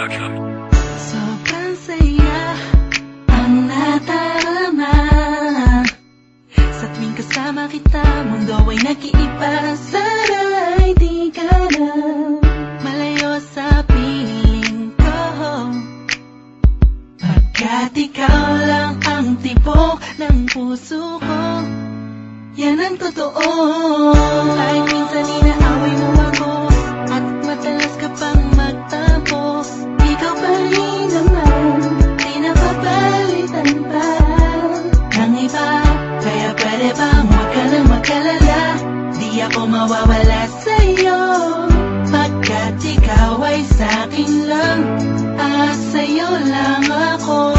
Production. Sobrang saya ang nadarama sa tuwing kasama kita. Mundo ay nag-iiba. Sana'y di ka na malayo sa piling ko, pagkat ikaw lang ang tibok ng puso ko. Yan ang totoo. Kahit minsan inaaway mo ako at madalas ka pang magtampo, ikaw pa rin naman, di napapalitan pa ng iba. Kaya pwede bang huwag ka nang mag-alala, di ako mawawala sa'yo, pagkat ikaw ay sa'kin lang, at sa'yo lang ako.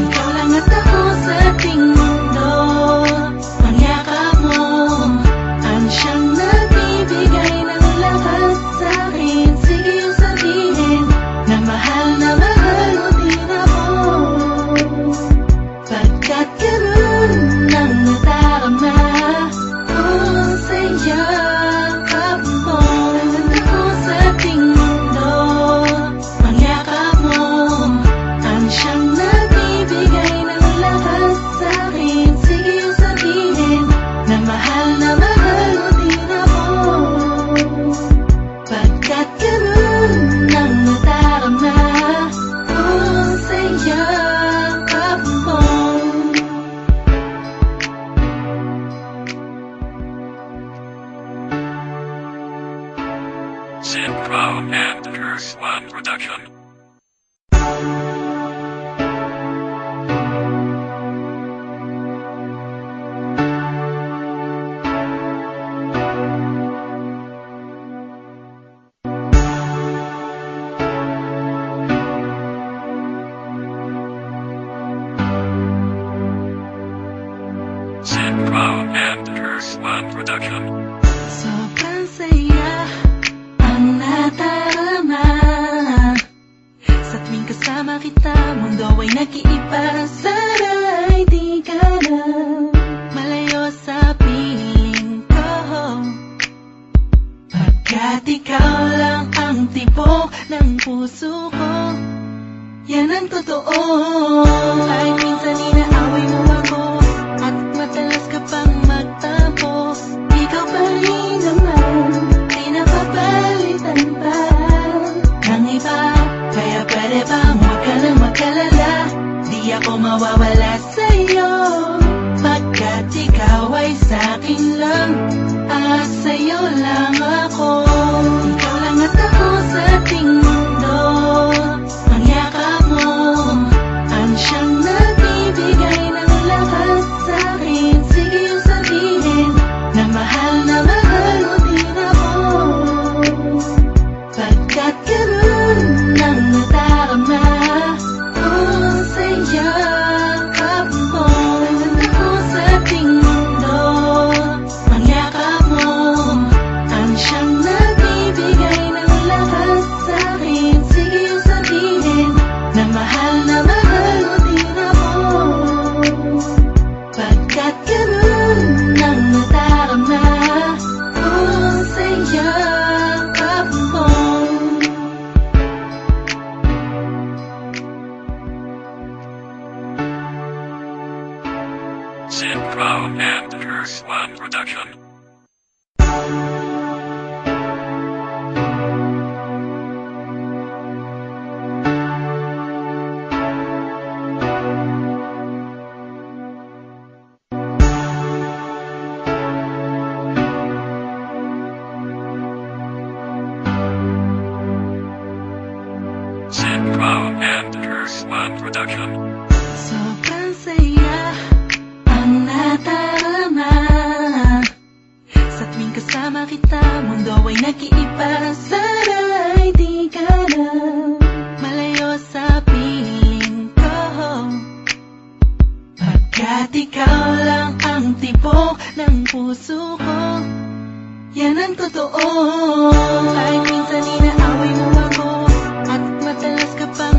Ikaw lang at ako sa ating mundo. Ang yakap mo ang siyang nagbibigay ng lakas sa'kin. Sige yung sabihin na mahal mo din ako, pagkat ganun ang nadarama ko sa yakap mo. At ako sa ating mundo. Ang yakap mo ang siyang nagbibigay ng lakas sa'kin. Sige yung sabihin na mahal mo din ako, pagkat ganun ang nadarama ko sa yakap mo. Synchro and Curse One Production. Synchro and Curse One Production. Sobrang saya ang nadarama sa tuwing kasama kita. Mundo ay nag-iiba. Sana'y di ka na malayo sa piling ko, pagkat ikaw lang ang tibok ng puso ko. Yan ang totoo. Kahit minsan inaaway mo ako at madalas ka pang magtampo, ikaw pa rin naman, di napapalitan pa ng iba. Kaya pwede bang huwag ka nang mag-alala, di ako mawawala sa'yo, pagkat ikaw ay sa'kin lang, at sa'yo lang ako. Ikaw lang at ako sa ating mundo. Ang yakap mo ang siyang nagbibigay ng lakas sa'kin. Sige yung sabihin na mahal mo din ako, pagkat ganun ang nadarama ko sa yakap mo. At ako sa ating mundo. Ang yakap mo ang siyang nagbibigay ng lakas sa'kin. Sige yung sabihin na mahal mo din ako, pagkat ganun ang nadarama ko sa yakap mo. Synchro and Curse One Production. Synchro and Curse One Production. Sobrang saya ang nadarama sa tuwing kasama kita. Mundo ay nag-iiba. Sana'y di ka na malayo sa piling ko, pagkat ikaw lang ang tibok ng puso ko. Yan ang totoo. Kahit minsan inaaway mo ako at madalas ka pa